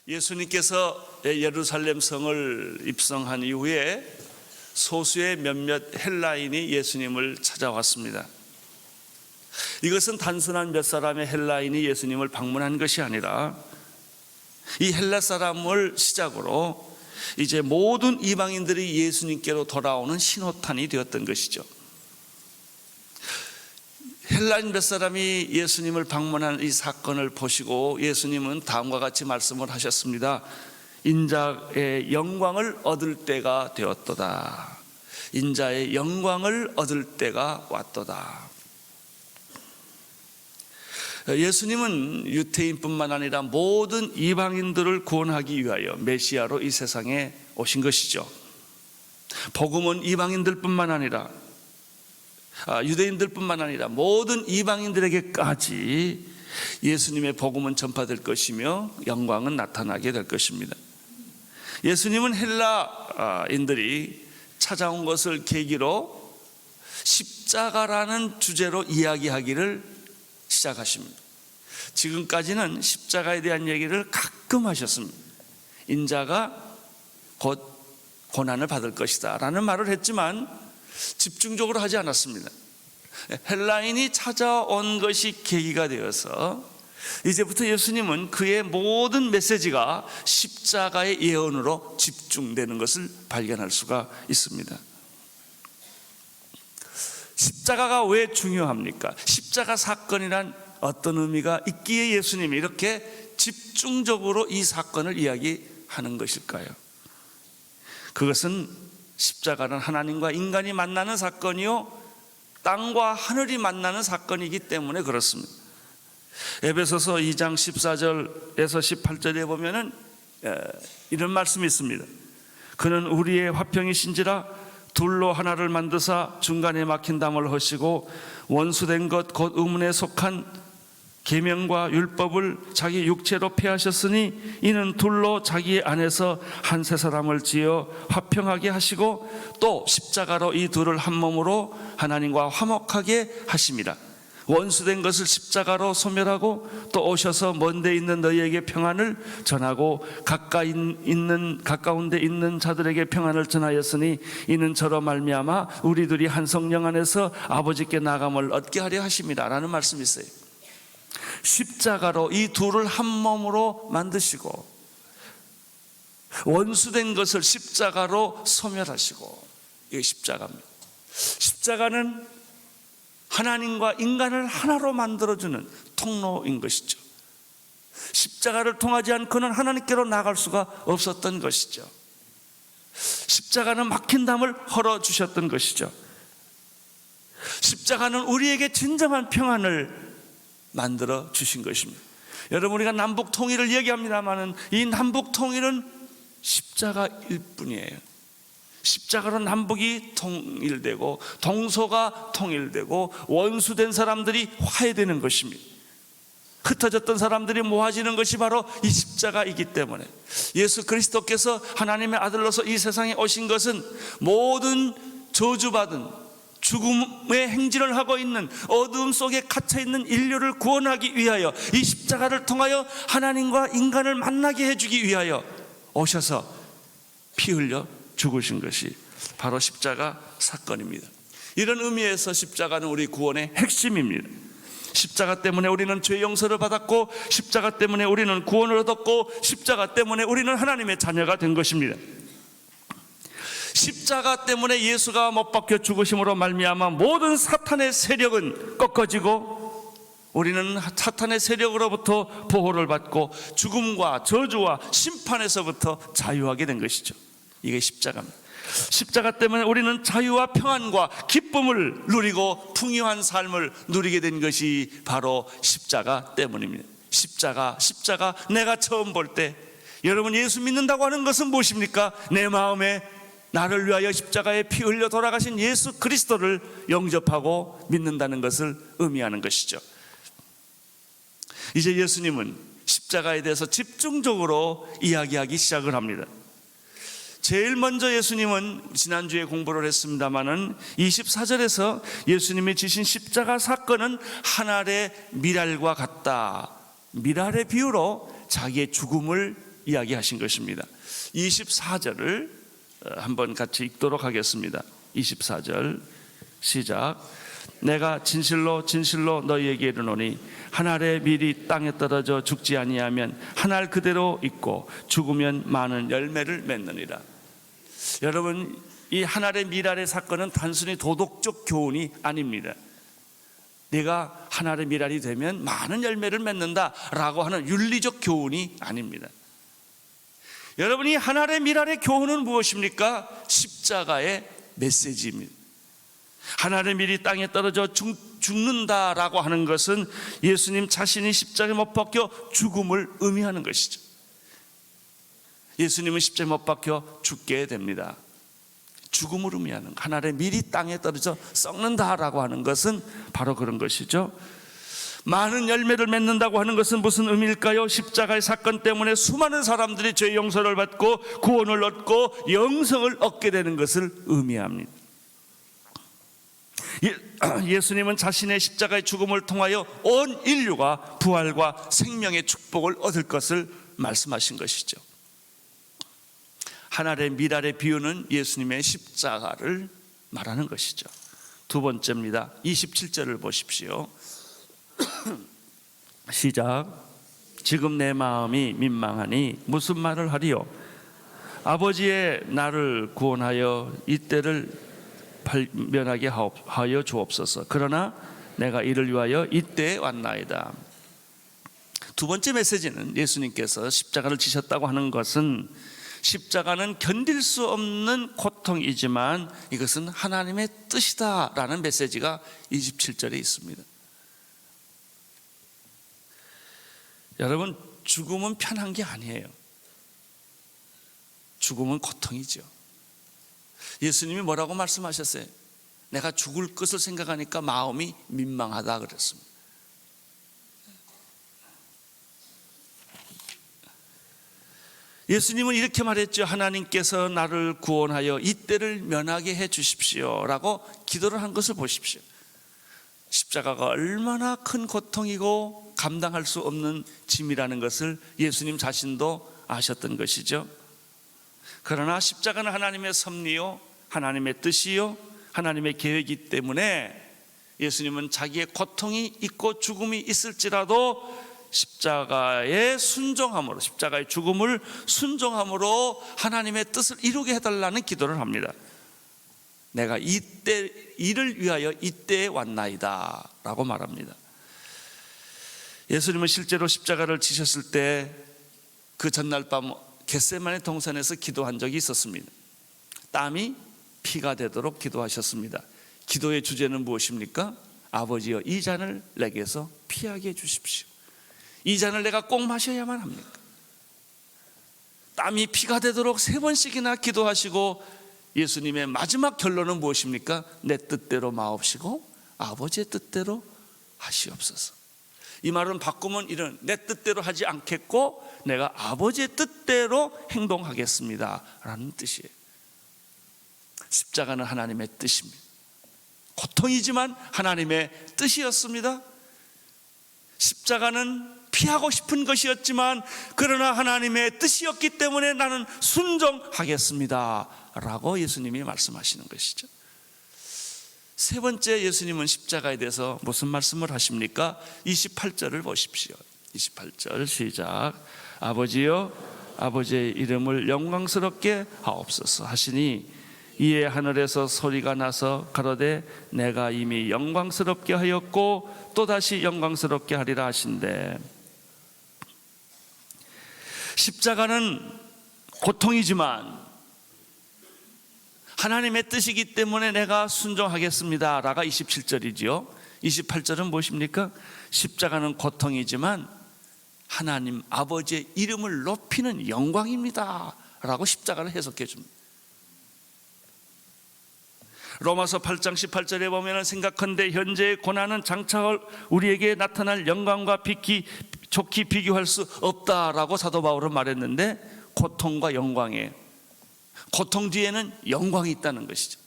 예수님께서 예루살렘 성을 입성한 이후에 소수의 몇몇 헬라인이 예수님을 찾아왔습니다. 이것은 단순한 몇 사람의 헬라인이 예수님을 방문한 것이 아니라 이 헬라 사람을 시작으로 이제 모든 이방인들이 예수님께로 돌아오는 신호탄이 되었던 것이죠. 헬라인 몇 사람이 예수님을 방문한 이 사건을 보시고 예수님은 다음과 같이 말씀을 하셨습니다. 인자의 영광을 얻을 때가 되었도다. 인자의 영광을 얻을 때가 왔도다. 예수님은 유태인뿐만 아니라 모든 이방인들을 구원하기 위하여 메시아로 이 세상에 오신 것이죠. 복음은 이방인들뿐만 아니라 유대인들뿐만 아니라 모든 이방인들에게까지 예수님의 복음은 전파될 것이며 영광은 나타나게 될 것입니다. 예수님은 헬라인들이 찾아온 것을 계기로 십자가라는 주제로 이야기하기를 시작하십니다. 지금까지는 십자가에 대한 얘기를 가끔 하셨습니다. 인자가 곧 고난을 받을 것이다 라는 말을 했지만 집중적으로 하지 않았습니다. 헬라인이 찾아온 것이 계기가 되어서 이제부터 예수님은 그의 모든 메시지가 십자가의 예언으로 집중되는 것을 발견할 수가 있습니다. 십자가가 왜 중요합니까? 십자가 사건이란 어떤 의미가 있기에 예수님이 이렇게 집중적으로 이 사건을 이야기하는 것일까요? 그것은 십자가는 하나님과 인간이 만나는 사건이요 땅과 하늘이 만나는 사건이기 때문에 그렇습니다. 에베소서 2장 14절에서 18절에 보면은 이런 말씀이 있습니다. 그는 우리의 화평이신지라 둘로 하나를 만드사 중간에 막힌 담을 허시고 원수된 것 곧 의문에 속한 계명과 율법을 자기 육체로 폐하셨으니 이는 둘로 자기 안에서 한 세 사람을 지어 화평하게 하시고 또 십자가로 이 둘을 한 몸으로 하나님과 화목하게 하심이라. 원수된 것을 십자가로 소멸하고 또 오셔서 먼데 있는 너희에게 평안을 전하고 가까운데 있는 자들에게 평안을 전하였으니 이는 저로 말미암아 우리들이 한 성령 안에서 아버지께 나감을 얻게 하려 하심이라 라는 말씀이 있어요. 십자가로 이 둘을 한 몸으로 만드시고 원수된 것을 십자가로 소멸하시고, 이게 십자가입니다. 십자가는 하나님과 인간을 하나로 만들어주는 통로인 것이죠. 십자가를 통하지 않고는 하나님께로 나갈 수가 없었던 것이죠. 십자가는 막힌 담을 헐어주셨던 것이죠. 십자가는 우리에게 진정한 평안을 만들어 주신 것입니다. 여러분, 우리가 남북 통일을 얘기합니다마는 이 남북 통일은 십자가일 뿐이에요. 십자가로 남북이 통일되고 동서가 통일되고 원수된 사람들이 화해되는 것입니다. 흩어졌던 사람들이 모아지는 것이 바로 이 십자가이기 때문에 예수 그리스도께서 하나님의 아들로서 이 세상에 오신 것은 모든 저주받은 죽음의 행진을 하고 있는 어두움 속에 갇혀있는 인류를 구원하기 위하여 이 십자가를 통하여 하나님과 인간을 만나게 해주기 위하여 오셔서 피 흘려 죽으신 것이 바로 십자가 사건입니다. 이런 의미에서 십자가는 우리 구원의 핵심입니다. 십자가 때문에 우리는 죄 용서를 받았고 십자가 때문에 우리는 구원을 얻었고 십자가 때문에 우리는 하나님의 자녀가 된 것입니다. 십자가 때문에 예수가 못 박혀 죽으심으로 말미암아 모든 사탄의 세력은 꺾어지고 우리는 사탄의 세력으로부터 보호를 받고 죽음과 저주와 심판에서부터 자유하게 된 것이죠. 이게 십자가입니다. 십자가 때문에 우리는 자유와 평안과 기쁨을 누리고 풍요한 삶을 누리게 된 것이 바로 십자가 때문입니다. 십자가 내가 처음 볼 때 여러분, 예수 믿는다고 하는 것은 무엇입니까? 내 마음에 나를 위하여 십자가에 피 흘려 돌아가신 예수 그리스도를 영접하고 믿는다는 것을 의미하는 것이죠. 이제 예수님은 십자가에 대해서 집중적으로 이야기하기 시작을 합니다. 제일 먼저 예수님은 지난주에 공부를 했습니다마는 24절에서 예수님이 지신 십자가 사건은 한 알의 밀알과 같다, 밀알의 비유로 자기의 죽음을 이야기하신 것입니다. 24절을 한번 같이 읽도록 하겠습니다. 24절 시작. 내가 진실로 진실로 너희에게 이르노니 한 알의 밀이 땅에 떨어져 죽지 아니하면 한 알 그대로 있고 죽으면 많은 열매를 맺느니라. 여러분, 이 한 알의 밀 알의 사건은 단순히 도덕적 교훈이 아닙니다. 내가 한 알의 밀 알이 되면 많은 열매를 맺는다라고 하는 윤리적 교훈이 아닙니다. 여러분이 한 알의 밀 알의 교훈은 무엇입니까? 십자가의 메시지입니다. 한 알의 밀이 땅에 떨어져 죽는다라고 하는 것은 예수님 자신이 십자가에 못 박혀 죽음을 의미하는 것이죠. 예수님은 십자가에 못 박혀 죽게 됩니다. 죽음을 의미하는 한 알의 밀이 땅에 떨어져 썩는다라고 하는 것은 바로 그런 것이죠. 많은 열매를 맺는다고 하는 것은 무슨 의미일까요? 십자가의 사건 때문에 수많은 사람들이 죄 용서를 받고 구원을 얻고 영생을 얻게 되는 것을 의미합니다. 예수님은 자신의 십자가의 죽음을 통하여 온 인류가 부활과 생명의 축복을 얻을 것을 말씀하신 것이죠. 한 알의 밀 알의 비유는 예수님의 십자가를 말하는 것이죠. 두 번째입니다. 27절을 보십시오. 시작. 지금 내 마음이 민망하니 무슨 말을 하리요? 아버지의 나를 구원하여 이때를 발면하게 하여 주옵소서. 그러나 내가 이를 위하여 이때에 왔나이다. 두 번째 메시지는 예수님께서 십자가를 지셨다고 하는 것은 십자가는 견딜 수 없는 고통이지만 이것은 하나님의 뜻이다라는 메시지가 27절에 있습니다. 여러분, 죽음은 편한 게 아니에요. 죽음은 고통이죠. 예수님이 뭐라고 말씀하셨어요? 내가 죽을 것을 생각하니까 마음이 민망하다 그랬습니다. 예수님은 이렇게 말했죠. 하나님께서 나를 구원하여 이때를 면하게 해 주십시오 라고 기도를 한 것을 보십시오. 십자가가 얼마나 큰 고통이고 감당할 수 없는 짐이라는 것을 예수님 자신도 아셨던 것이죠. 그러나 십자가는 하나님의 섭리요, 하나님의 뜻이요, 하나님의 계획이기 때문에 예수님은 자기의 고통이 있고 죽음이 있을지라도 십자가의 순종함으로, 십자가의 죽음을 순종함으로 하나님의 뜻을 이루게 해달라는 기도를 합니다. 내가 이때 이를 위하여 이때에 왔나이다 라고 말합니다. 예수님은 실제로 십자가를 지셨을 때 그 전날 밤 겟세마네 동산에서 기도한 적이 있었습니다. 땀이 피가 되도록 기도하셨습니다. 기도의 주제는 무엇입니까? 아버지여, 이 잔을 내게서 피하게 해주십시오. 이 잔을 내가 꼭 마셔야만 합니까? 땀이 피가 되도록 3번씩이나 기도하시고 예수님의 마지막 결론은 무엇입니까? 내 뜻대로 마옵시고 아버지의 뜻대로 하시옵소서. 이 말은 바꾸면 이런, 내 뜻대로 하지 않겠고 내가 아버지의 뜻대로 행동하겠습니다 라는 뜻이에요. 십자가는 하나님의 뜻입니다. 고통이지만 하나님의 뜻이었습니다. 십자가는 피하고 싶은 것이었지만 그러나 하나님의 뜻이었기 때문에 나는 순종하겠습니다 라고 예수님이 말씀하시는 것이죠. 세 번째, 예수님은 십자가에 대해서 무슨 말씀을 하십니까? 28절을 보십시오. 28절 시작. 아버지여, 아버지의 이름을 영광스럽게 하옵소서 하시니 이에 하늘에서 소리가 나서 가로되 내가 이미 영광스럽게 하였고 또다시 영광스럽게 하리라 하신대. 십자가는 고통이지만 하나님의 뜻이기 때문에 내가 순종하겠습니다 라가 27절이지요 28절은 무엇입니까? 십자가는 고통이지만 하나님 아버지의 이름을 높이는 영광입니다 라고 십자가를 해석해 줍니다. 로마서 8장 18절에 보면 생각컨대 현재의 고난은 장차 우리에게 나타날 영광과 좋게 비교할 수 없다라고 사도 바울은 말했는데, 고통과 영광이에요. 고통 뒤에는 영광이 있다는 것이죠.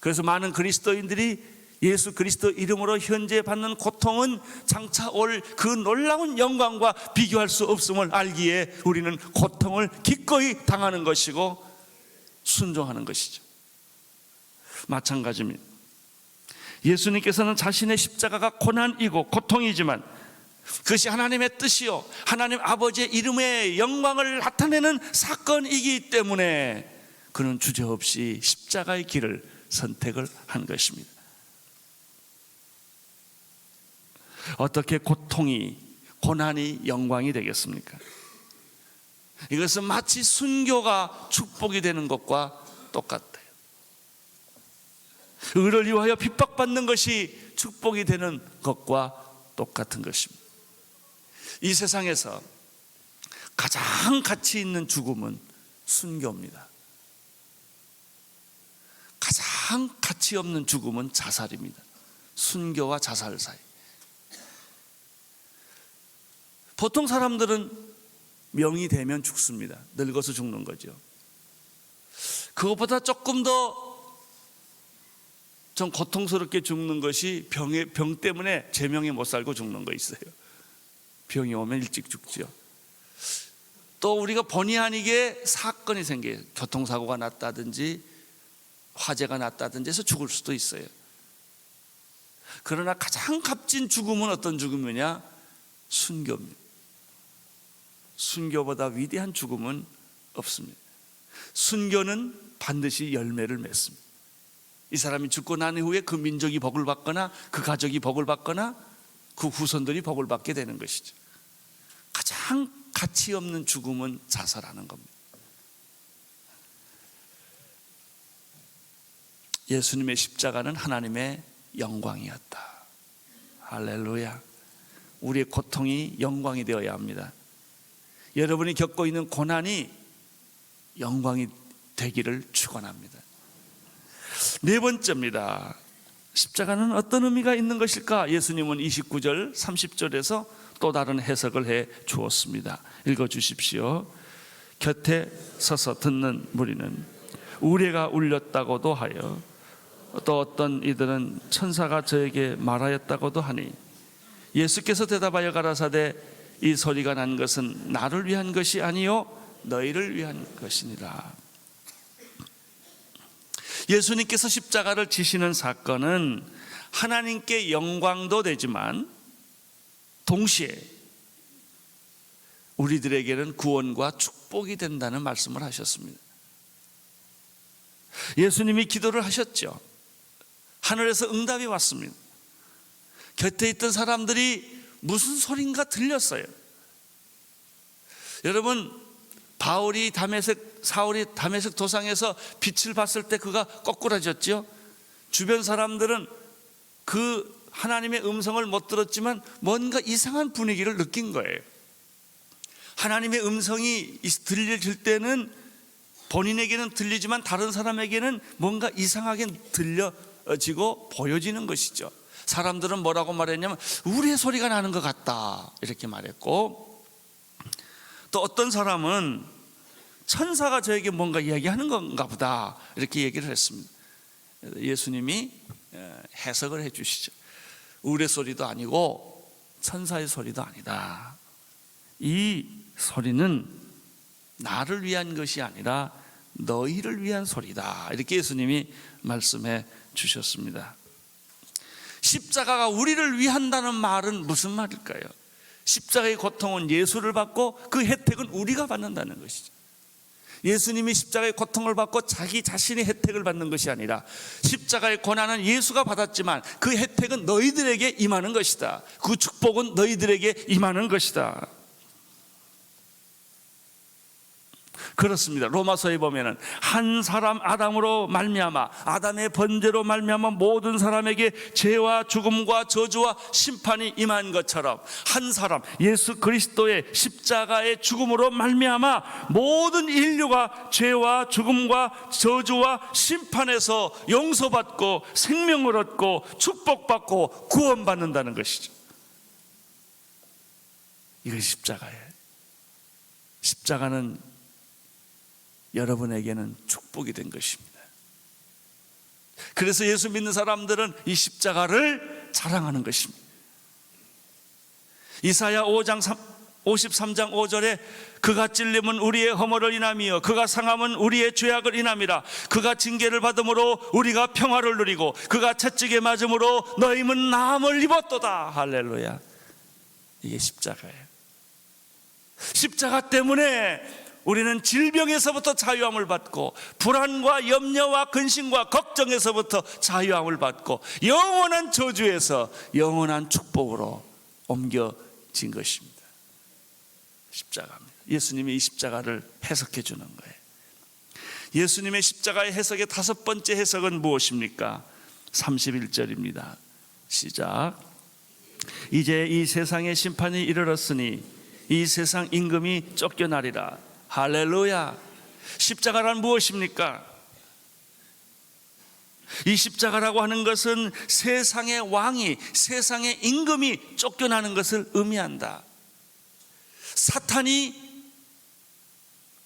그래서 많은 그리스도인들이 예수 그리스도 이름으로 현재 받는 고통은 장차 올 그 놀라운 영광과 비교할 수 없음을 알기에 우리는 고통을 기꺼이 당하는 것이고 순종하는 것이죠. 마찬가지입니다. 예수님께서는 자신의 십자가가 고난이고 고통이지만 그것이 하나님의 뜻이요 하나님 아버지의 이름의 영광을 나타내는 사건이기 때문에 그는 주저없이 십자가의 길을 선택을 한 것입니다. 어떻게 고통이 고난이 영광이 되겠습니까? 이것은 마치 순교가 축복이 되는 것과 똑같아요. 의를 위하여 핍박받는 것이 축복이 되는 것과 똑같은 것입니다. 이 세상에서 가장 가치 있는 죽음은 순교입니다. 가장 가치 없는 죽음은 자살입니다. 순교와 자살 사이. 보통 사람들은 명이 되면 죽습니다. 늙어서 죽는 거죠. 그것보다 조금 더 좀 고통스럽게 죽는 것이 병 때문에 제명에 못 살고 죽는 거 있어요. 병이 오면 일찍 죽죠. 또 우리가 본의 아니게 사건이 생겨요. 교통사고가 났다든지 화재가 났다든지 해서 죽을 수도 있어요. 그러나 가장 값진 죽음은 어떤 죽음이냐? 순교입니다. 순교보다 위대한 죽음은 없습니다. 순교는 반드시 열매를 맺습니다. 이 사람이 죽고 난 후에 그 민족이 복을 받거나 그 가족이 복을 받거나 그 후손들이 복을 받게 되는 것이죠. 가장 가치 없는 죽음은 자살하는 겁니다. 예수님의 십자가는 하나님의 영광이었다. 할렐루야. 우리의 고통이 영광이 되어야 합니다. 여러분이 겪고 있는 고난이 영광이 되기를 축원합니다. 네 번째입니다. 십자가는 어떤 의미가 있는 것일까? 예수님은 29절 30절에서 또 다른 해석을 해 주었습니다. 읽어 주십시오. 곁에 서서 듣는 무리는 우레가 울렸다고도 하여 또 어떤 이들은 천사가 저에게 말하였다고도 하니 예수께서 대답하여 가라사대 이 소리가 난 것은 나를 위한 것이 아니요 너희를 위한 것이니라. 예수님께서 십자가를 지시는 사건은 하나님께 영광도 되지만 동시에 우리들에게는 구원과 축복이 된다는 말씀을 하셨습니다. 예수님이 기도를 하셨죠. 하늘에서 응답이 왔습니다. 곁에 있던 사람들이 무슨 소린가 들렸어요. 여러분, 사울이 다메섹 도상에서 빛을 봤을 때 그가 거꾸라졌죠. 주변 사람들은 그 하나님의 음성을 못 들었지만 뭔가 이상한 분위기를 느낀 거예요. 하나님의 음성이 들려질 때는 본인에게는 들리지만 다른 사람에게는 뭔가 이상하게 들려지고 보여지는 것이죠. 사람들은 뭐라고 말했냐면 우리의 소리가 나는 것 같다 이렇게 말했고, 또 어떤 사람은 천사가 저에게 뭔가 이야기하는 건가 보다 이렇게 얘기를 했습니다. 예수님이 해석을 해 주시죠. 우리의 소리도 아니고 천사의 소리도 아니다. 이 소리는 나를 위한 것이 아니라 너희를 위한 소리다. 이렇게 예수님이 말씀해 주셨습니다. 십자가가 우리를 위한다는 말은 무슨 말일까요? 십자가의 고통은 예수를 받고 그 혜택은 우리가 받는다는 것이죠. 예수님이 십자가의 고통을 받고 자기 자신의 혜택을 받는 것이 아니라 십자가의 고난은 예수가 받았지만 그 혜택은 너희들에게 임하는 것이다. 그 축복은 너희들에게 임하는 것이다. 그렇습니다. 로마서에 보면은 한 사람 아담으로 말미암아 아담의 번제로 말미암아 모든 사람에게 죄와 죽음과 저주와 심판이 임한 것처럼 한 사람 예수 그리스도의 십자가의 죽음으로 말미암아 모든 인류가 죄와 죽음과 저주와 심판에서 용서받고 생명을 얻고 축복받고 구원받는다는 것이죠. 이것이 십자가예요. 십자가는 여러분에게는 축복이 된 것입니다. 그래서 예수 믿는 사람들은 이 십자가를 자랑하는 것입니다. 이사야 53장 5절에 그가 찔림은 우리의 허물을 인함이요 그가 상함은 우리의 죄악을 인함이라. 그가 징계를 받음으로 우리가 평화를 누리고 그가 채찍에 맞음으로 너희는 나음을 입었도다. 할렐루야. 이게 십자가예요. 십자가 때문에 우리는 질병에서부터 자유함을 받고 불안과 염려와 근심과 걱정에서부터 자유함을 받고 영원한 저주에서 영원한 축복으로 옮겨진 것입니다. 십자가입니다. 예수님이 이 십자가를 해석해 주는 거예요. 예수님의 십자가의 해석의 다섯 번째 해석은 무엇입니까? 31절입니다. 시작. 이제 이 세상의 심판이 이르렀으니 이 세상 임금이 쫓겨나리라. 할렐루야. 십자가란 무엇입니까? 이 십자가라고 하는 것은 세상의 왕이, 세상의 임금이 쫓겨나는 것을 의미한다. 사탄이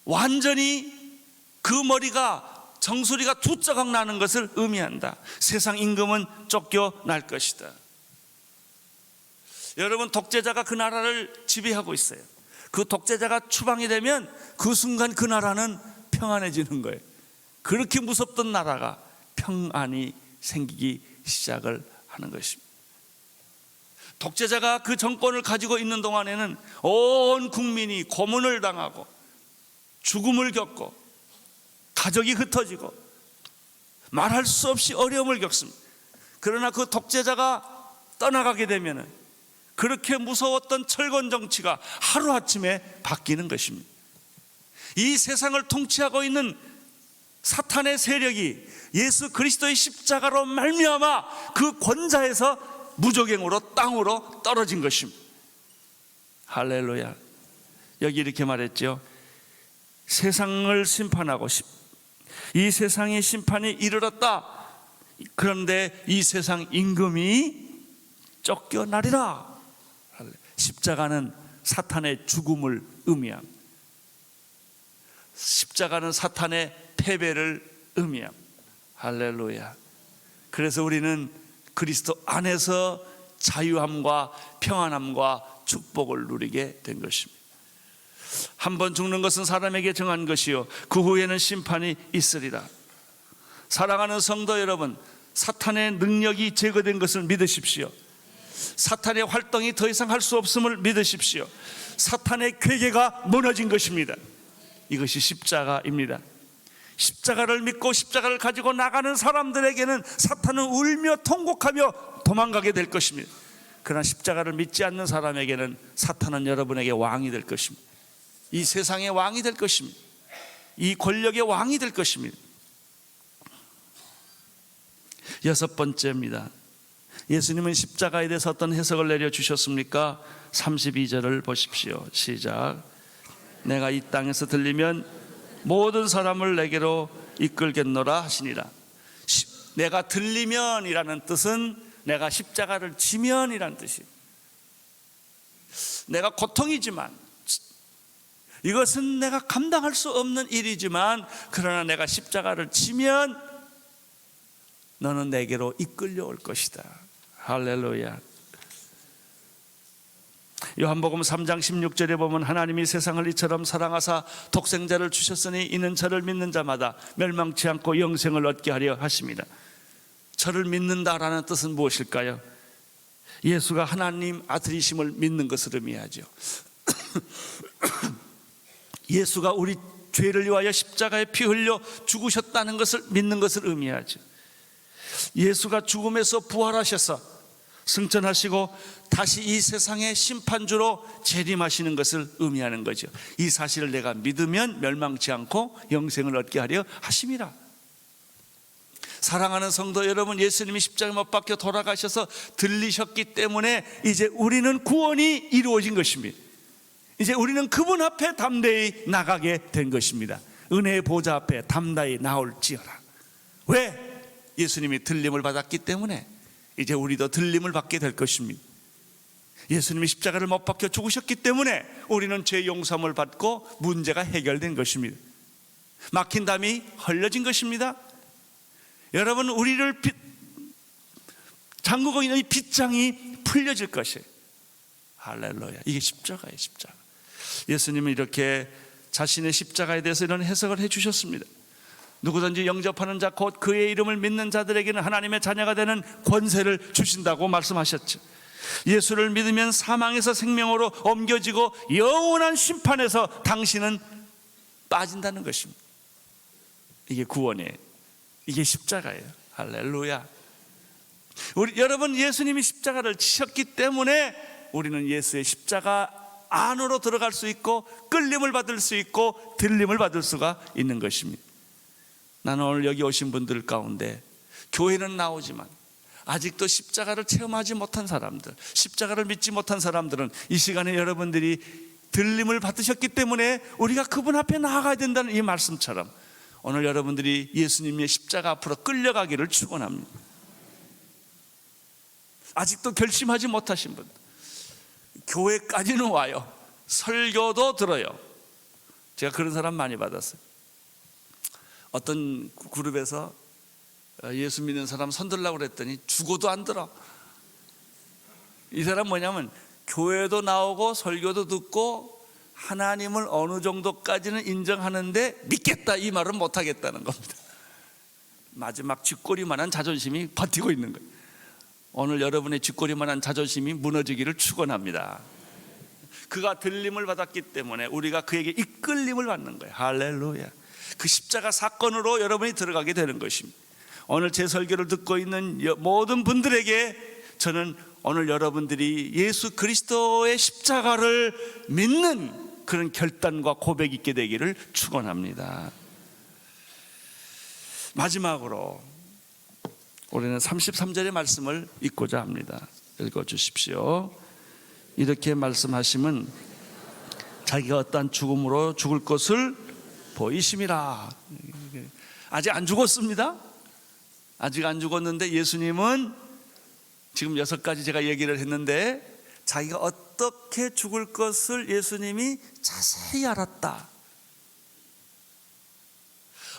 완전히 그 머리가 정수리가 두 자각 나는 것을 의미한다. 세상 임금은 쫓겨날 것이다. 여러분, 독재자가 그 나라를 지배하고 있어요. 그 독재자가 추방이 되면 그 순간 그 나라는 평안해지는 거예요. 그렇게 무섭던 나라가 평안이 생기기 시작을 하는 것입니다. 독재자가 그 정권을 가지고 있는 동안에는 온 국민이 고문을 당하고 죽음을 겪고 가족이 흩어지고 말할 수 없이 어려움을 겪습니다. 그러나 그 독재자가 떠나가게 되면 그렇게 무서웠던 철권 정치가 하루아침에 바뀌는 것입니다. 이 세상을 통치하고 있는 사탄의 세력이 예수 그리스도의 십자가로 말미암아 그 권자에서 무저갱으로 땅으로 떨어진 것입니다. 할렐루야. 여기 이렇게 말했죠. 세상을 심판하고 이 세상의 심판이 이르렀다. 그런데 이 세상 임금이 쫓겨나리라. 십자가는 사탄의 죽음을 의미합니다. 십자가는 사탄의 패배를 의미합니다. 할렐루야. 그래서 우리는 그리스도 안에서 자유함과 평안함과 축복을 누리게 된 것입니다. 한 번 죽는 것은 사람에게 정한 것이요 그 후에는 심판이 있으리라. 사랑하는 성도 여러분, 사탄의 능력이 제거된 것을 믿으십시오. 사탄의 활동이 더 이상 할 수 없음을 믿으십시오. 사탄의 궤계가 무너진 것입니다. 이것이 십자가입니다. 십자가를 믿고 십자가를 가지고 나가는 사람들에게는 사탄은 울며 통곡하며 도망가게 될 것입니다. 그러나 십자가를 믿지 않는 사람에게는 사탄은 여러분에게 왕이 될 것입니다. 이 세상의 왕이 될 것입니다. 이 권력의 왕이 될 것입니다. 여섯 번째입니다. 예수님은 십자가에 대해서 어떤 해석을 내려주셨습니까? 32절을 보십시오. 시작. 내가 이 땅에서 들리면 모든 사람을 내게로 이끌겠노라 하시니라. 내가 들리면이라는 뜻은 내가 십자가를 지면이라는 뜻이에요. 내가 고통이지만, 이것은 내가 감당할 수 없는 일이지만, 그러나 내가 십자가를 지면 너는 내게로 이끌려올 것이다. 할렐루야. 요한복음 3장 16절에 보면 하나님이 세상을 이처럼 사랑하사 독생자를 주셨으니 이는 저를 믿는 자마다 멸망치 않고 영생을 얻게 하려 하십니다. 저를 믿는다라는 뜻은 무엇일까요? 예수가 하나님 아들이심을 믿는 것을 의미하죠. 예수가 우리 죄를 위하여 십자가에 피 흘려 죽으셨다는 것을 믿는 것을 의미하죠. 예수가 죽음에서 부활하셔서 승천하시고 다시 이 세상의 심판주로 재림하시는 것을 의미하는 거죠. 이 사실을 내가 믿으면 멸망치 않고 영생을 얻게 하려 하심이라. 사랑하는 성도 여러분, 예수님이 십자가에 못 박혀 돌아가셔서 들리셨기 때문에 이제 우리는 구원이 이루어진 것입니다. 이제 우리는 그분 앞에 담대히 나가게 된 것입니다. 은혜의 보좌 앞에 담대히 나올지어라. 왜? 예수님이 들림을 받았기 때문에 이제 우리도 들림을 받게 될 것입니다. 예수님이 십자가를 못 박혀 죽으셨기 때문에 우리는 죄 용서함을 받고 문제가 해결된 것입니다. 막힌 담이 흘려진 것입니다. 여러분, 우리를 잠그고 있는 이 빗장이 풀려질 것이에요. 할렐루야. 이게 십자가예요, 십자가. 예수님은 이렇게 자신의 십자가에 대해서 이런 해석을 해주셨습니다. 누구든지 영접하는 자 곧 그의 이름을 믿는 자들에게는 하나님의 자녀가 되는 권세를 주신다고 말씀하셨죠. 예수를 믿으면 사망에서 생명으로 옮겨지고 영원한 심판에서 당신은 빠진다는 것입니다. 이게 구원이에요. 이게 십자가예요. 할렐루야. 여러분, 예수님이 십자가를 지셨기 때문에 우리는 예수의 십자가 안으로 들어갈 수 있고 끌림을 받을 수 있고 들림을 받을 수가 있는 것입니다. 나는 오늘 여기 오신 분들 가운데 교회는 나오지만 아직도 십자가를 체험하지 못한 사람들, 십자가를 믿지 못한 사람들은 이 시간에 여러분들이 들림을 받으셨기 때문에 우리가 그분 앞에 나아가야 된다는 이 말씀처럼 오늘 여러분들이 예수님의 십자가 앞으로 끌려가기를 축원합니다. 아직도 결심하지 못하신 분, 교회까지는 와요. 설교도 들어요. 제가 그런 사람 많이 받았어요. 어떤 그룹에서 예수 믿는 사람 손들라고 그랬더니 죽어도 안 들어. 이 사람 뭐냐면 교회도 나오고 설교도 듣고 하나님을 어느 정도까지는 인정하는데 믿겠다 이 말은 못하겠다는 겁니다. 마지막 쥐꼬리만한 자존심이 버티고 있는 거예요. 오늘 여러분의 쥐꼬리만한 자존심이 무너지기를 축원합니다. 그가 들림을 받았기 때문에 우리가 그에게 이끌림을 받는 거예요. 할렐루야. 그 십자가 사건으로 여러분이 들어가게 되는 것입니다. 오늘 제 설교를 듣고 있는 모든 분들에게 저는 오늘 여러분들이 예수 그리스도의 십자가를 믿는 그런 결단과 고백이 있게 되기를 축원합니다. 마지막으로 우리는 33절의 말씀을 읽고자 합니다. 읽어주십시오. 이렇게 말씀하시면 자기가 어떠한 죽음으로 죽을 것을 보이심이라. 아직 안 죽었습니다. 아직 안 죽었는데 예수님은 지금 6가지 제가 얘기를 했는데 자기가 어떻게 죽을 것을 예수님이 자세히 알았다.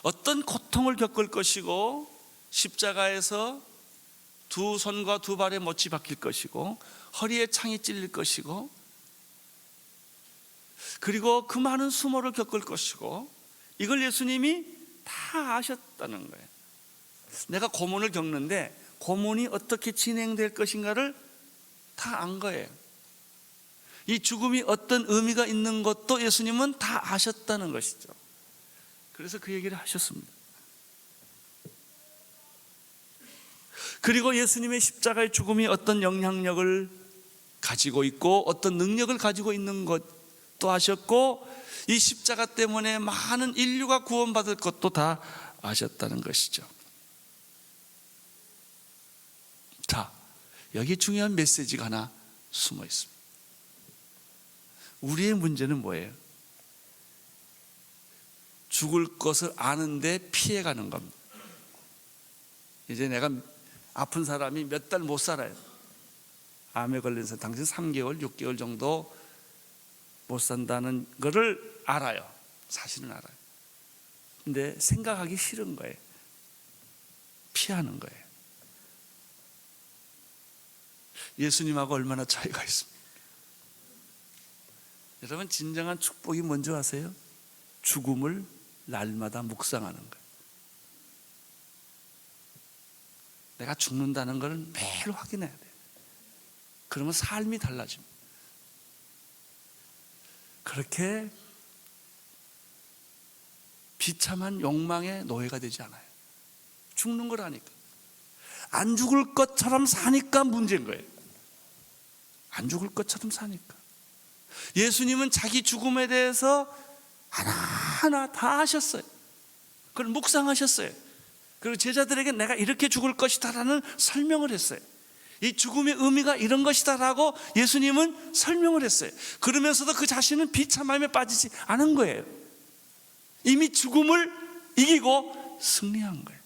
어떤 고통을 겪을 것이고 십자가에서 두 손과 두 발에 못이 박힐 것이고 허리에 창이 찔릴 것이고 그리고 그 많은 수모를 겪을 것이고 이걸 예수님이 다 아셨다는 거예요. 내가 고문을 겪는데 고문이 어떻게 진행될 것인가를 다 안 거예요. 이 죽음이 어떤 의미가 있는 것도 예수님은 다 아셨다는 것이죠. 그래서 그 얘기를 하셨습니다. 그리고 예수님의 십자가의 죽음이 어떤 영향력을 가지고 있고 어떤 능력을 가지고 있는 것도 아셨고 이 십자가 때문에 많은 인류가 구원받을 것도 다 아셨다는 것이죠. 자, 여기 중요한 메시지가 하나 숨어 있습니다. 우리의 문제는 뭐예요? 죽을 것을 아는데 피해가는 겁니다. 이제 내가 아픈 사람이 몇 달 못 살아요. 암에 걸린 사람 당신 3개월, 6개월 정도 못 산다는 거를 알아요. 사실은 알아요. 근데 생각하기 싫은 거예요. 피하는 거예요. 예수님하고 얼마나 차이가 있습니까? 여러분, 진정한 축복이 뭔지 아세요? 죽음을 날마다 묵상하는 거예요. 내가 죽는다는 걸 매일 확인해야 돼요. 그러면 삶이 달라집니다. 그렇게 비참한 욕망의 노예가 되지 않아요. 죽는 걸 아니까. 안 죽을 것처럼 사니까 문제인 거예요. 안 죽을 것처럼 사니까. 예수님은 자기 죽음에 대해서 하나하나 다 하셨어요. 그걸 묵상하셨어요. 그리고 제자들에게 내가 이렇게 죽을 것이다 라는 설명을 했어요. 이 죽음의 의미가 이런 것이다 라고 예수님은 설명을 했어요. 그러면서도 그 자신은 비참함에 빠지지 않은 거예요. 이미 죽음을 이기고 승리한 거예요.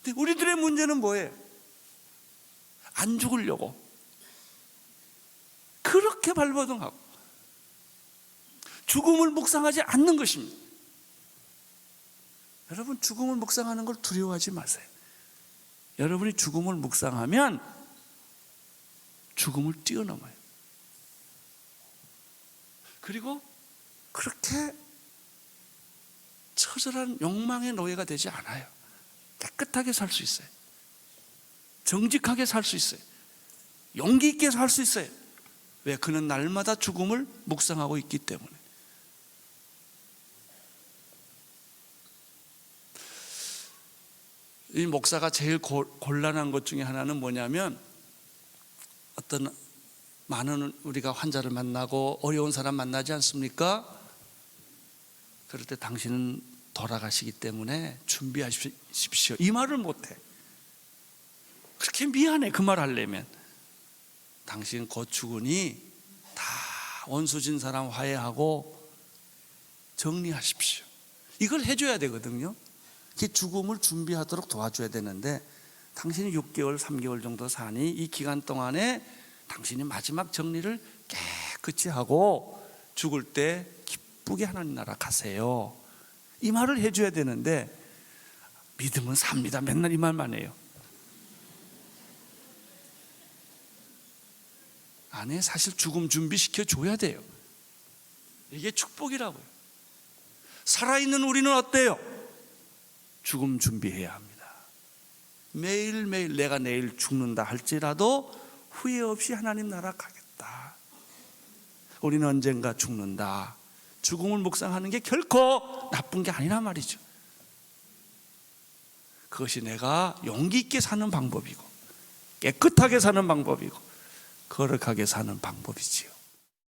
근데 우리들의 문제는 뭐예요? 안 죽으려고 그렇게 발버둥하고 죽음을 묵상하지 않는 것입니다. 여러분, 죽음을 묵상하는 걸 두려워하지 마세요. 여러분이 죽음을 묵상하면 죽음을 뛰어넘어요. 그리고 그렇게 처절한 욕망의 노예가 되지 않아요. 깨끗하게 살 수 있어요. 정직하게 살 수 있어요. 용기 있게 살 수 있어요. 왜? 그는 날마다 죽음을 묵상하고 있기 때문에. 이 목사가 제일 곤란한 것 중에 하나는 뭐냐면, 어떤 많은 우리가 환자를 만나고 어려운 사람 만나지 않습니까? 그럴 때 당신은 돌아가시기 때문에 준비하십시오, 이 말을 못해. 그렇게 미안해, 그 말 하려면. 당신 곧 죽으니 다 원수진 사람 화해하고 정리하십시오, 이걸 해줘야 되거든요. 이렇게 죽음을 준비하도록 도와줘야 되는데, 당신이 6개월, 3개월 정도 사니 이 기간 동안에 당신이 마지막 정리를 깨끗이 하고 죽을 때 기쁘게 하나님 나라 가세요, 이 말을 해줘야 되는데, 믿음은 삽니다, 맨날 이 말만 해요. 아니, 사실 죽음 준비시켜 줘야 돼요. 이게 축복이라고요. 살아있는 우리는 어때요? 죽음 준비해야 합니다. 매일매일 내가 내일 죽는다 할지라도 후회 없이 하나님 나라 가겠다. 우리는 언젠가 죽는다. 죽음을 묵상하는 게 결코 나쁜 게 아니란 말이죠. 그것이 내가 용기 있게 사는 방법이고, 깨끗하게 사는 방법이고, 거룩하게 사는 방법이지요.